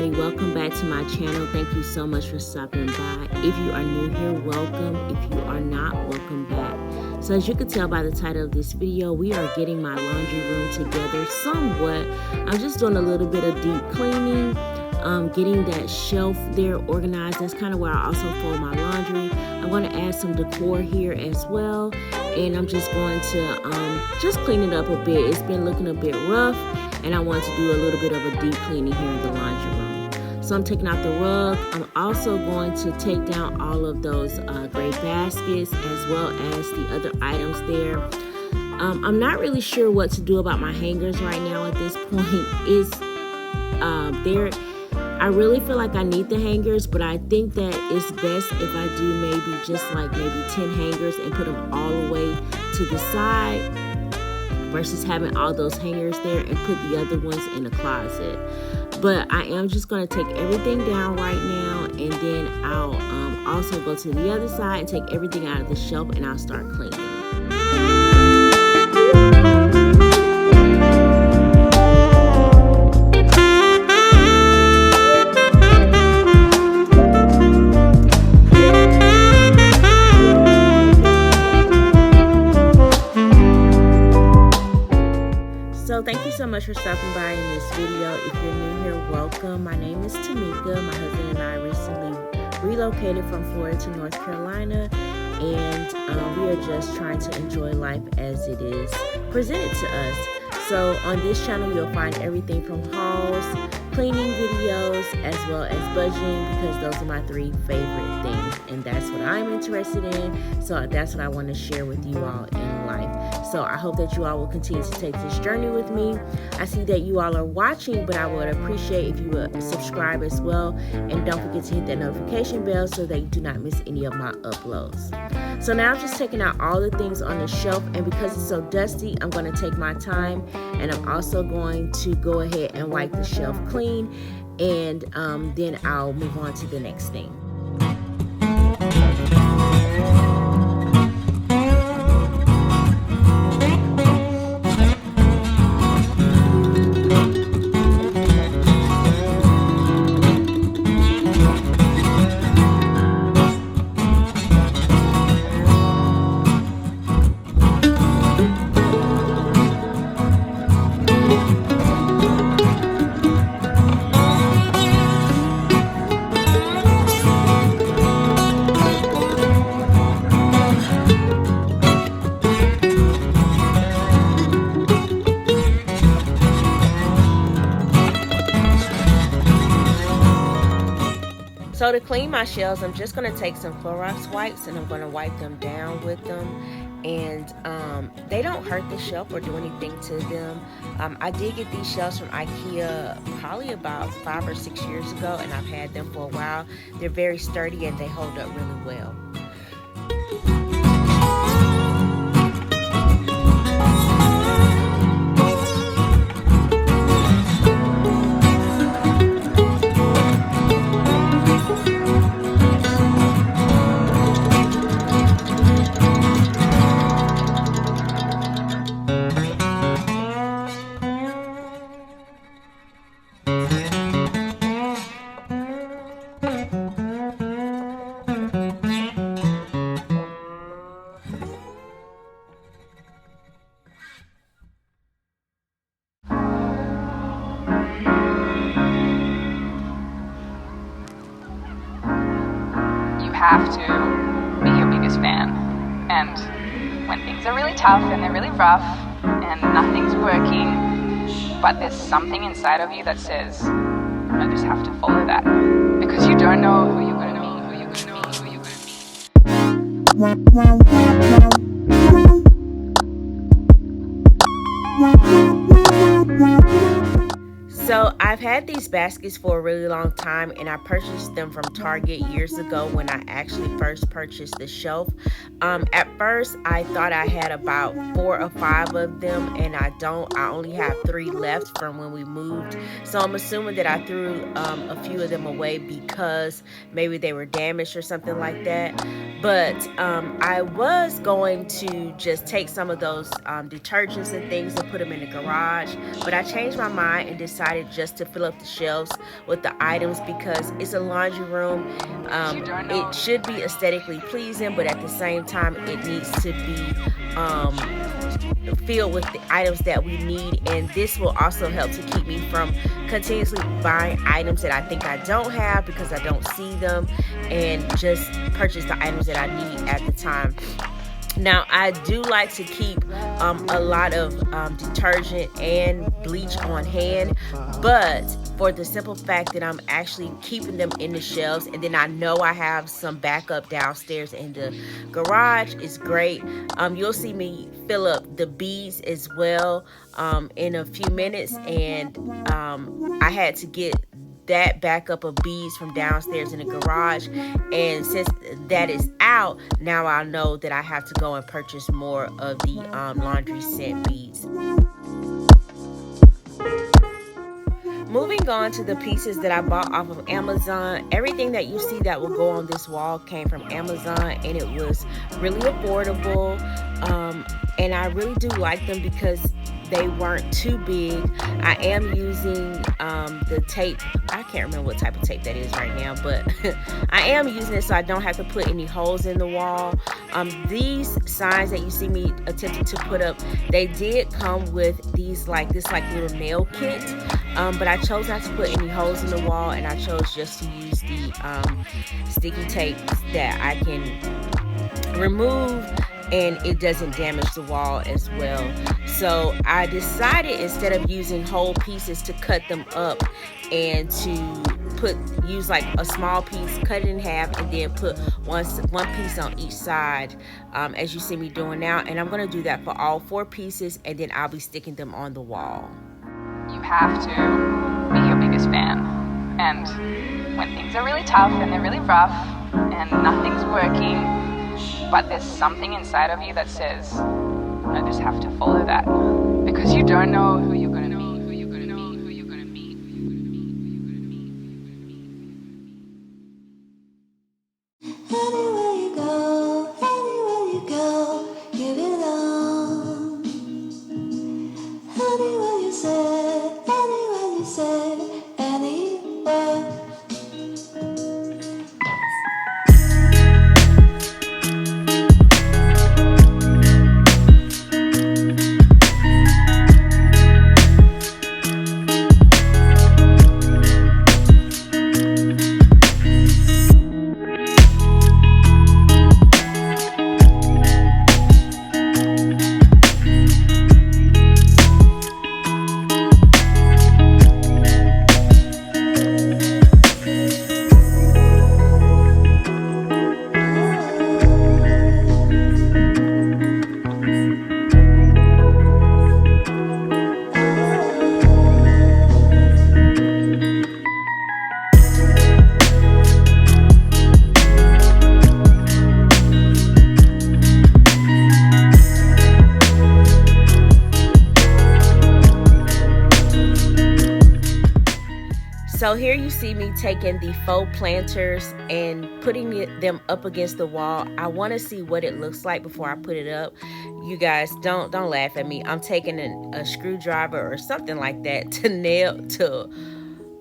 everybody, welcome back to my channel. Thank you so much for stopping by. If you are new here, welcome. If you are not, welcome back. So as you can tell by the title of this video, we are getting my laundry room together somewhat. I'm just doing a little bit of deep cleaning, getting that shelf there organized. That's kind of where I also fold my laundry. I'm going to add some decor here as well, and I'm just going to just clean it up a bit. It's been looking a bit rough, and I want to do a little bit of a deep cleaning here in the laundry room. So I'm taking out the rug. I'm also going to take down all of those gray baskets as well as the other items there. I'm not really sure what to do about my hangers right now at this point. I really feel like I need the hangers, but I think that it's best if I do maybe just like maybe 10 hangers and put them all the way to the side versus having all those hangers there and put the other ones in the closet. But I am just going to take everything down right now, and then I'll also go to the other side and take everything out of the shelf, and I'll start cleaning. So thank you so much for stopping by in this video. If you're new here, welcome. My name is Tamika. My husband and I recently relocated from Florida to North Carolina, and we are just trying to enjoy life as it is presented to us. So on this channel, you'll find everything from hauls, cleaning videos, as well as budgeting, because those are my three favorite things, and that's what I'm interested in. So that's what I want to share with you all in life. So I hope that you all will continue to take this journey with me. I see that you all are watching, but I would appreciate if you would subscribe as well, and don't forget to hit that notification bell so that you do not miss any of my uploads. So now I'm just taking out all the things on the shelf, and because it's so dusty, I'm going to take my time, and I'm also going to go ahead and wipe the shelf clean, and then I'll move on to the next thing. So to clean my shelves, I'm just going to take some Clorox wipes, and I'm going to wipe them down with them. And they don't hurt the shelf or do anything to them. I did get these shelves from IKEA probably about 5 or 6 years ago, and I've had them for a while. They're very sturdy and they hold up really well. Have to be your biggest fan, and when things are really tough and they're really rough and nothing's working, but there's something inside of you that says, I just have to follow that, because you don't know who you're going to be, who you're going to be, who you're going to be. So I've had these baskets for a really long time, and I purchased them from Target years ago when I actually first purchased the shelf. At first I thought I had about 4 or 5 of them, and I only have 3 left from when we moved. So I'm assuming that I threw a few of them away because maybe they were damaged or something like that. But I was going to just take some of those detergents and things and put them in the garage, but I changed my mind and decided just to fill up the shelves with the items because it's a laundry room. It should be aesthetically pleasing, but at the same time it needs to be filled with the items that we need, and this will also help to keep me from continuously buying items that I think I don't have because I don't see them, and just purchase the items that I need at the time. Now, I do like to keep a lot of detergent and bleach on hand, but for the simple fact that I'm actually keeping them in the shelves, and then I know I have some backup downstairs in the garage, is great. You'll see me fill up the beads as well in a few minutes, and I had to get that backup of beads from downstairs in the garage, and since that is out, now I know that I have to go and purchase more of the laundry scent beads. Moving on to the pieces that I bought off of Amazon. Everything that you see that will go on this wall came from Amazon, and it was really affordable, and I really do like them because they weren't too big. I am using the tape. I can't remember what type of tape that is right now, but I am using it so I don't have to put any holes in the wall. These signs that you see me attempting to put up, they did come with these this little nail kit, but I chose not to put any holes in the wall, and I chose just to use the sticky tape that I can remove and it doesn't damage the wall as well. So I decided, instead of using whole pieces, to cut them up and to use like a small piece, cut it in half, and then put one piece on each side, as you see me doing now. And I'm going to do that for all 4 pieces, and then I'll be sticking them on the wall. You have to be your biggest fan, and when things are really tough and they're really rough and nothing's working, but there's something inside of you that says, I just have to follow that, because you don't know who you're going to meet. Anywhere you go, you belong. Anywhere you say, anywhere. So here you see me taking the faux planters and putting them up against the wall. I want to see what it looks like before I put it up. You guys, don't laugh at me. I'm taking a screwdriver or something like that to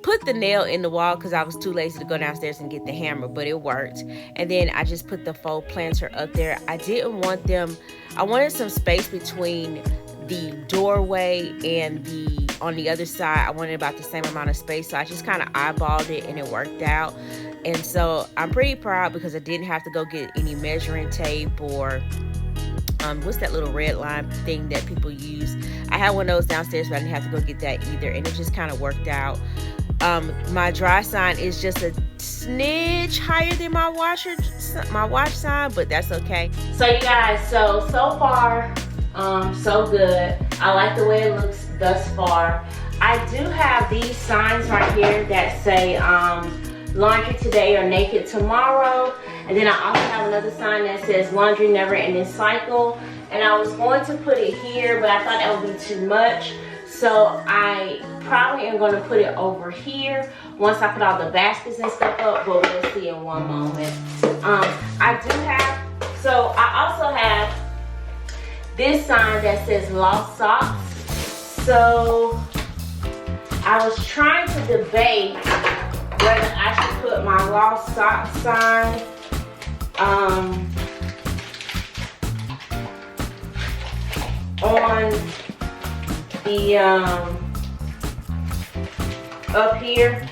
put the nail in the wall, because I was too lazy to go downstairs and get the hammer, but it worked. And then I just put the faux planter up there. I didn't want them, I wanted some space between the doorway and on the other side. I wanted about the same amount of space, so I just kind of eyeballed it and it worked out. And so I'm pretty proud because I didn't have to go get any measuring tape or what's that little red line thing that people use. I had one of those downstairs, but I didn't have to go get that either, and it just kind of worked out. My dry sign is just a smidge higher than my wash sign, but that's okay. So you guys, so far so good. I like the way it looks thus far. I do have these signs right here that say laundry today or naked tomorrow, and then I also have another sign that says laundry never ending cycle. And I was going to put it here, but I thought that would be too much, so I probably am going to put it over here once I put all the baskets and stuff up, but we'll see in one moment. I also have this sign that says lost socks. So I was trying to debate whether I should put my lost sock sign on the up here.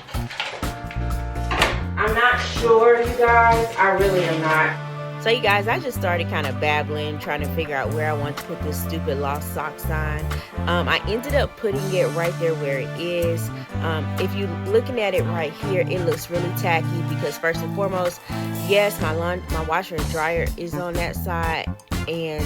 I'm not sure, you guys. I really am not. So you guys, I just started kind of babbling, trying to figure out where I want to put this stupid lost sock sign. I ended up putting it right there where it is. If you're looking at it right here, it looks really tacky because first and foremost, yes, my washer and dryer is on that side, and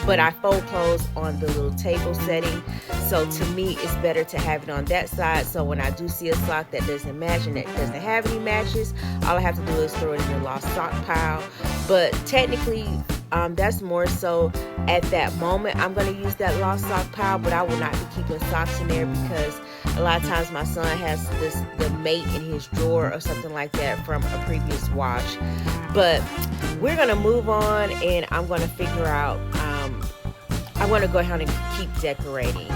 but I fold clothes on the little table setting. So to me, it's better to have it on that side. So when I do see a sock that doesn't match and that doesn't have any matches, all I have to do is throw it in the lost sock pile. But technically, that's more so at that moment. I'm going to use that lost sock pile, but I will not be keeping socks in there because a lot of times my son has the mate in his drawer or something like that from a previous wash. But we're going to move on, and I'm going to figure out, I'm going to go ahead and keep decorating.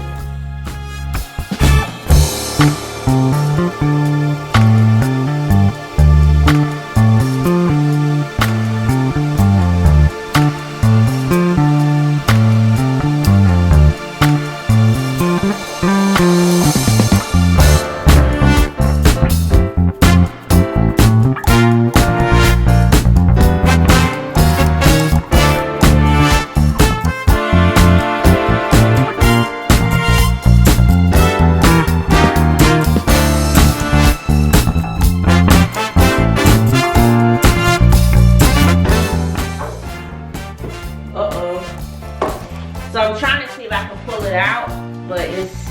So I'm trying to see if I can pull it out, but it's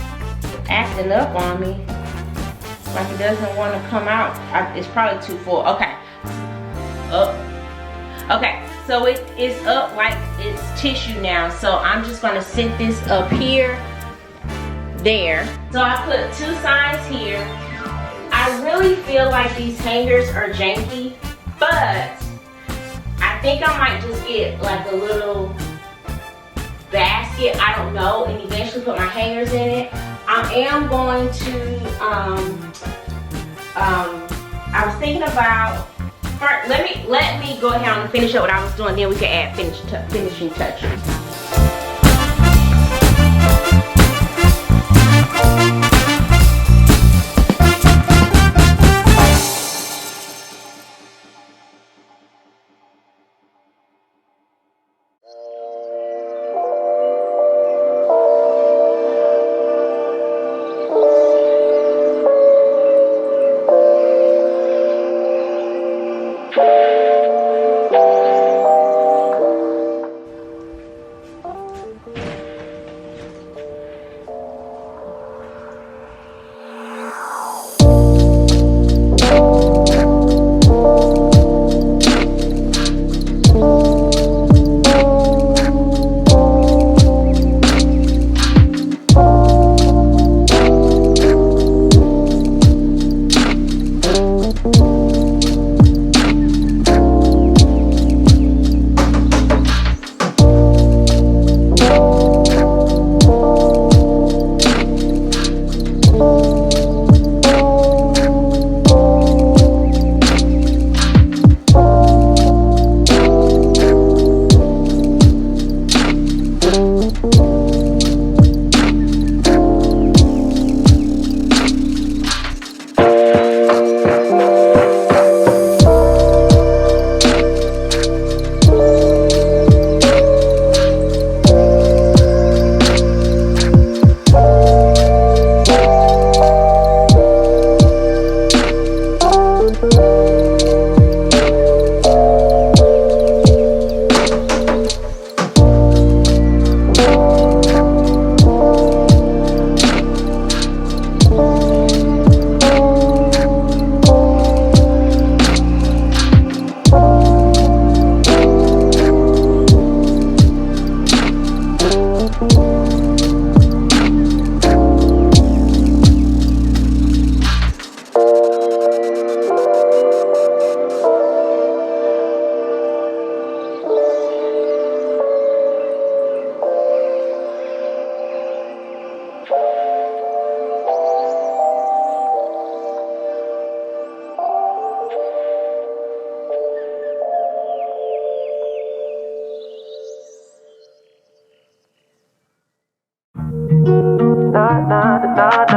acting up on me. Like it doesn't want to come out. It's probably too full. Okay. Up. Okay, so it is up like it's tissue now. So I'm just gonna sit this up here, there. So I put two signs here. I really feel like these hangers are janky, but I think I might just get like a little basket, I don't know, and eventually put my hangers in it. I am going to, I was thinking about, first, let me go ahead and finish up what I was doing, then we can add finishing touches.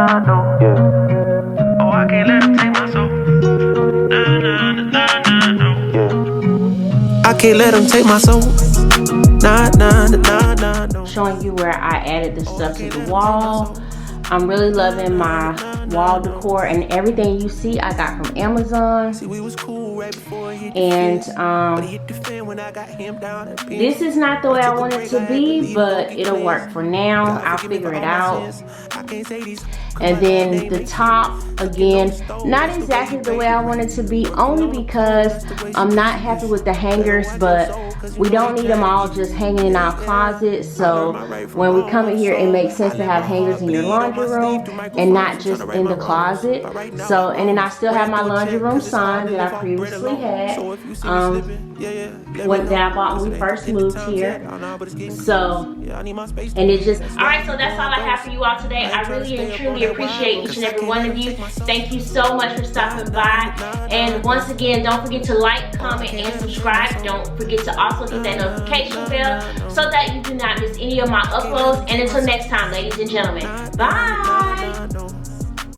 nah, no. Yeah. Oh, I can't let them take my soul. Nah, nah, nah, nah, no. Yeah. I can't let them take my soul. Nah, nah, nah, nah, no. Showing you where I added the stuff to the wall. I'm really loving my wall decor, and everything you see I got from Amazon. And this is not the way I want it to be, but it'll work for now. I'll figure it out. And then the top, again, not exactly the way I want it to be, only because I'm not happy with the hangers, but we don't need them all just hanging in our closet. So when we come in here, it makes sense to have hangers in your laundry room and not just in the closet. So, and then I still have my laundry room sign that I previously had, that I bought when we first moved here. So, and it just, all right, so that's all I have for you all today. I really and truly appreciate each and every one of you. Thank you so much for stopping by. And once again, don't forget to like, comment, and subscribe. Don't forget to also hit that notification bell so that you do not miss any of my uploads. And until next time, ladies and gentlemen, bye.